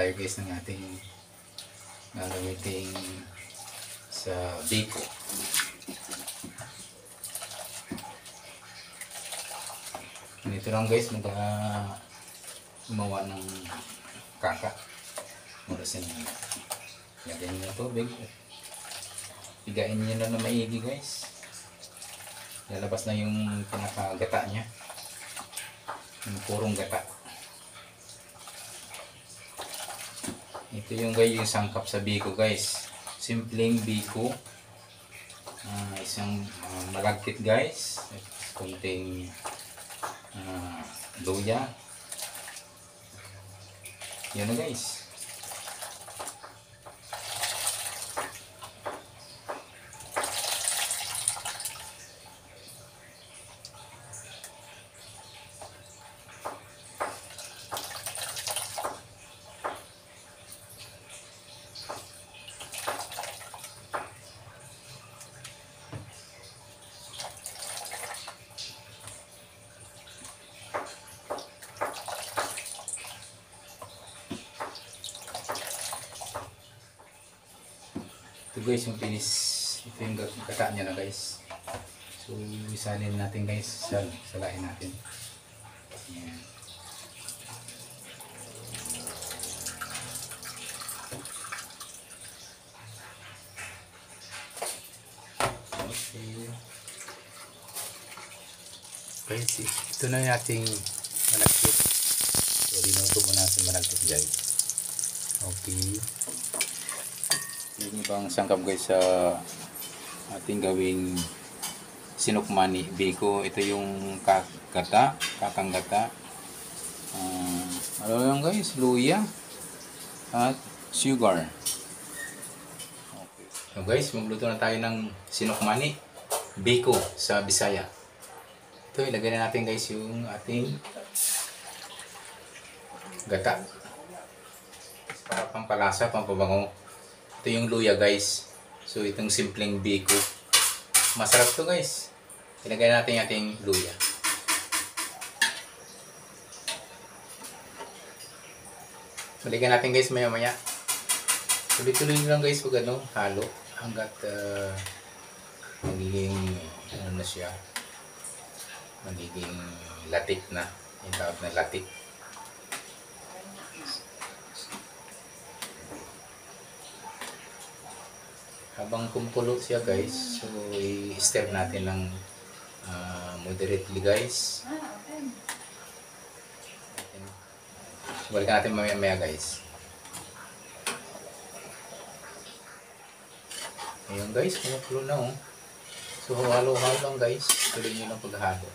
tayo guys ng ating gagamitin sa biko. Ganito lang guys, gumawa ng kaka. Murasin nyo. Lagyan nyo ng tubig. Higain nyo na maigi guys. Lalabas na yung pinakagata niya. Yung purong gata. Ito yung guys, yung sangkap sa biko guys. Simpleng biko. Isang malagkit guys. Kunting luya. Yan na guys. Ito guys yung finish, ito yung gata niya na guys. So isalin natin guys, salain natin. Ayan. Okay. Guys, ito na yung ating malagkit. So dinuto mo natin malagkit guys. Okay. Yung ibang sangkap guys sa ating gawing sinukmani biko. Ito yung kakang gata. Ano lang guys, luya at sugar. Okay. So guys, magluto na tayo ng sinukmani biko sa Bisaya. Ito, ilagay na natin guys yung ating gata para pampalasa, pampabango. Ito yung luya guys. So itong simpleng biko. Masarap to guys. Ilagay natin yung ating luya. Balikan natin guys maya maya. Tuloy-tuloy lang guys pag halo. Hanggat magiging ano na siya. Magiging latik na. Yung tawag na latik. Habang kumukulo siya guys, so i-stir natin ng moderately guys. Balikan natin mamaya guys. Ayun guys, kumukulo na oh. So halo-halo lang guys, tuloy nyo lang paghalo.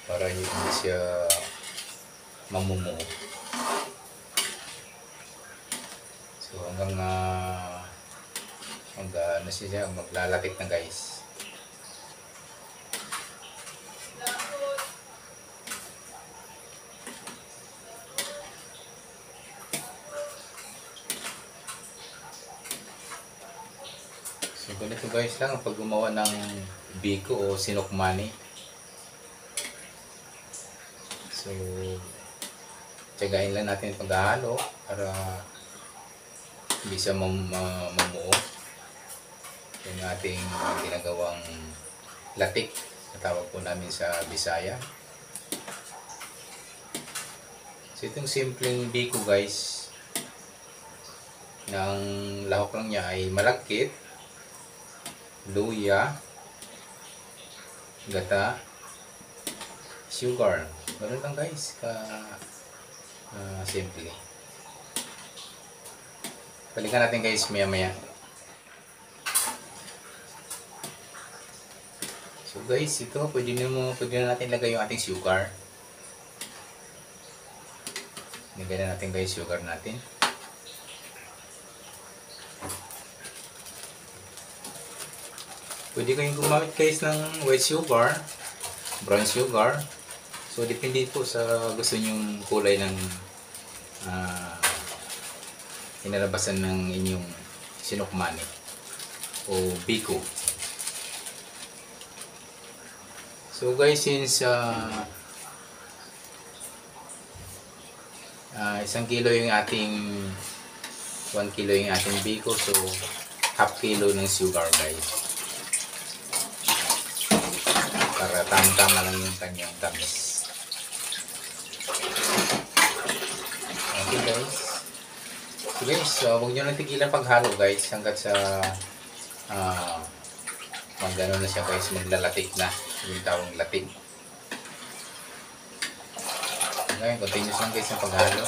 Para hindi siya mamumuo. So hanggang ano siya, maglalatik na guys. So ganito guys lang pag gumawa ng biko o sinukmani. So tiyagain lang natin paghahalo para hindi siya mamuo. Yung ating ginagawang latik na tawag po namin sa Bisaya. So itong simpleng biko guys, ng lahok lang niya ay malagkit, luya, gata, sugar. Ganun lang guys simple. Balikan natin guys maya maya. So guys, ito pwede na natin lagay yung ating sugar. Lagay na natin guys sugar natin. Pwede kayong gumamit guys ng white sugar, brown sugar. So depende po sa gusto nyong kulay ng inalabasan ng inyong sinukmani o biko. So guys, since 1 kilo yung ating 1 kilo yung ating biko, so half kilo ng sugar guys, para tama-tama lang yung kanyang tamis. Okay guys, so guys, huwag nyo lang tigilan paghalo guys hanggat sa magano na siya guys, maglalatik na yung tawag latik. Okay, continuous lang guys ang paghalo.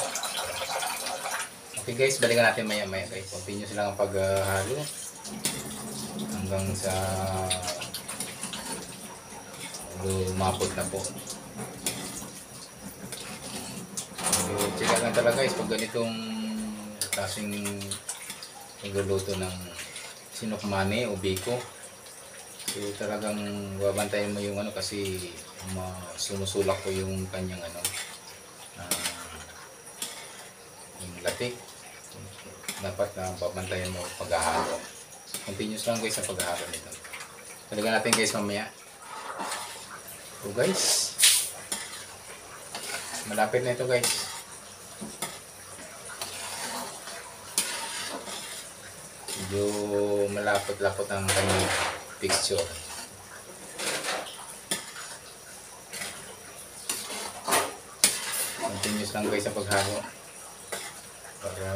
Okay guys, balikan natin maya guys. Continuous lang ang paghalo hanggang sa lumapot na po. So, check lang talaga guys pag ganitong klaseng pagluluto ng sinukmani o biko. So talagang babantayan mo yung ano, kasi sumusulak ko yung kanyang ano, yung latik. Dapat na babantayan mo paghahalo. Continuous lang guys ang paghahalo nito. Talaga natin guys mamaya. So guys, malapit na ito guys. Medyo malapot-lapot ang kanyang texture. Continuous lang guys sa paghalo. Para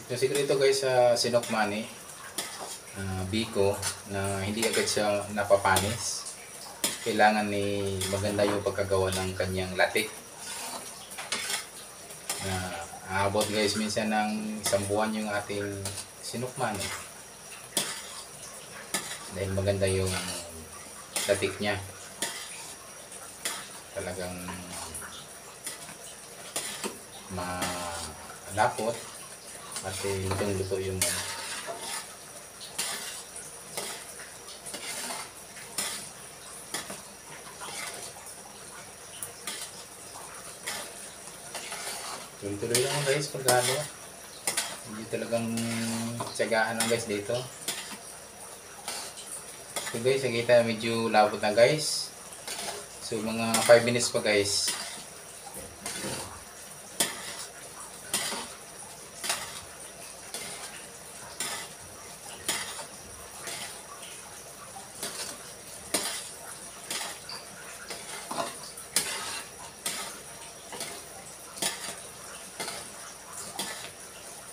ito sikreto guys sa sinukmani, biko, na hindi agad siya napapanis. Kailangan ni maganda yung pagkagawa ng kanyang latik. Aabot guys minsan ng 1 buwan yung ating sinukmani. Dahil maganda yung latik niya. Talagang malapot at lutong-luto yung tuloy-tuloy lang guys paghalo. Hindi talagang tiyagaan lang guys dito. So guys, nakita medyo labot na guys. So mga 5 minutes pa guys.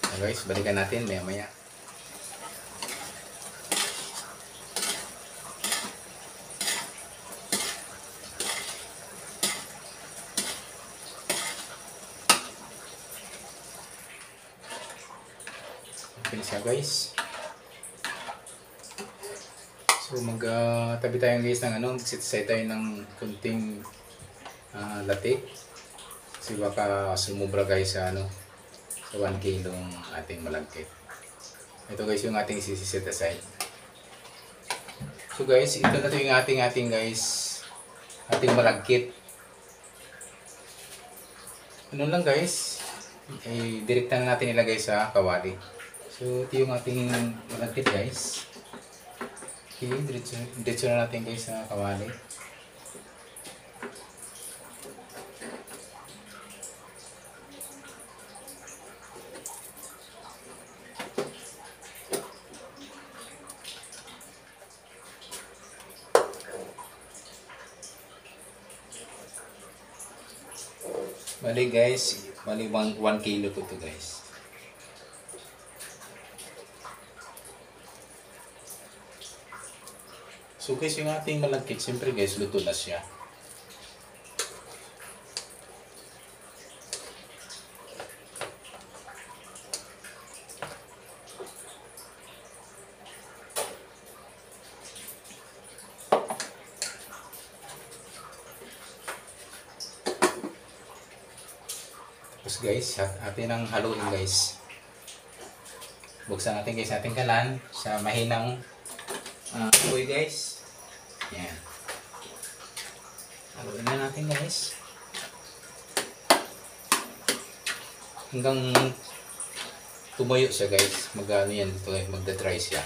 So guys, balikan natin maya-maya. Siya guys. So tabi tayo guys ng ano, magsitisay tayo ng kunting latik. Kasi baka sumubra guys sa ano, sa 1 kilong ating malagkit. Ito guys yung ating sisiset aside. So guys, ito na to yung ating guys, ating malagkit. Ano lang guys, direkta na natin ilagay sa kawali. So, ito yung ating malagkit guys. Okay, diretso na natin guys sa kawali. Bali guys, 1 kilo to guys. So guys, yung ating malagkit, siyempre guys, luto na siya. Tapos guys, atin ang haluin guys. Buksan natin guys ating kalan sa mahinang apoy guys. Yan. Haluin na natin guys. Hanggang tumuyo siya guys. Mag-ano yan ito eh, magda-dry siya.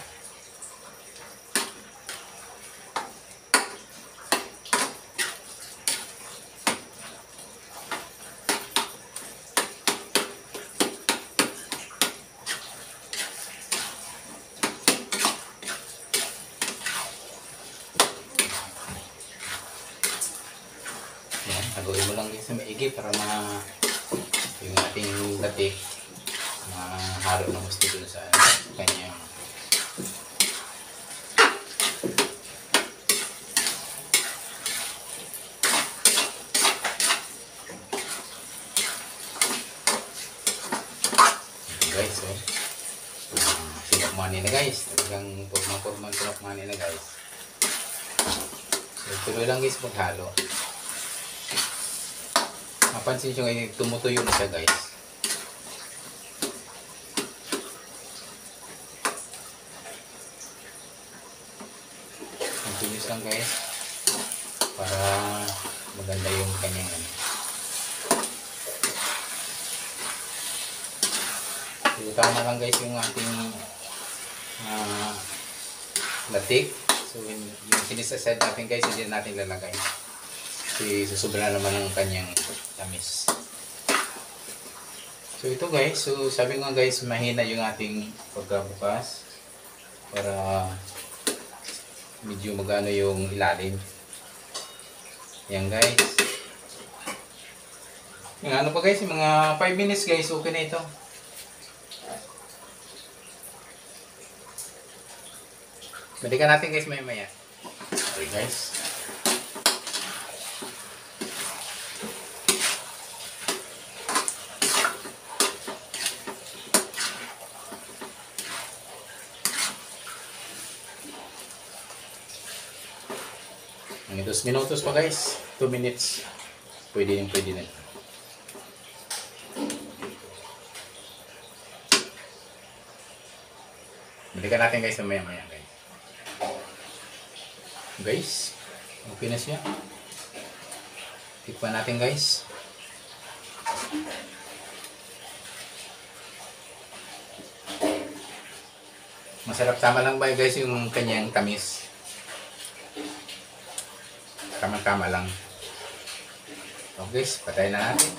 maigi para yung ating latik mahalo ng gusto dun sa kanya. Guys, so sinokmani na guys, talagang pagmaporman sinokmani na guys. So tuloy lang guys maghalo. Mapansin nyo ngayon tumutuyo na siya guys. Continuous lang guys para maganda yung kanyang ano. So, tama lang guys yung ating latik. So yung sinisasad natin guys, hindi natin lalagay. Kasi susubra naman ng kanyang tamis. So ito guys, so sabi nga guys, mahina yung ating pagkabukas para medyo magano yung ilalim. Yan guys. Yung ano pa guys, mga 5 minutes guys, okay na ito. Balikan natin guys maya-maya. Okay guys. Ang 2 minutos pa guys. 2 minutes. Pwede na. Balikan natin guys maya-maya guys. Guys, okay na siya. Tikpan natin guys. Masarap, tama lang ba guys yung kanyang tamis. Tama-tama lang. Okay guys, patayin na natin.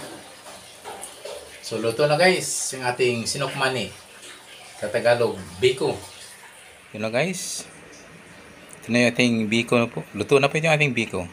So luto na guys yung ating sinokmani. Sa Tagalog, biko. Yun na guys. Ito na yung ating biko na po. Luto na po yung ating biko.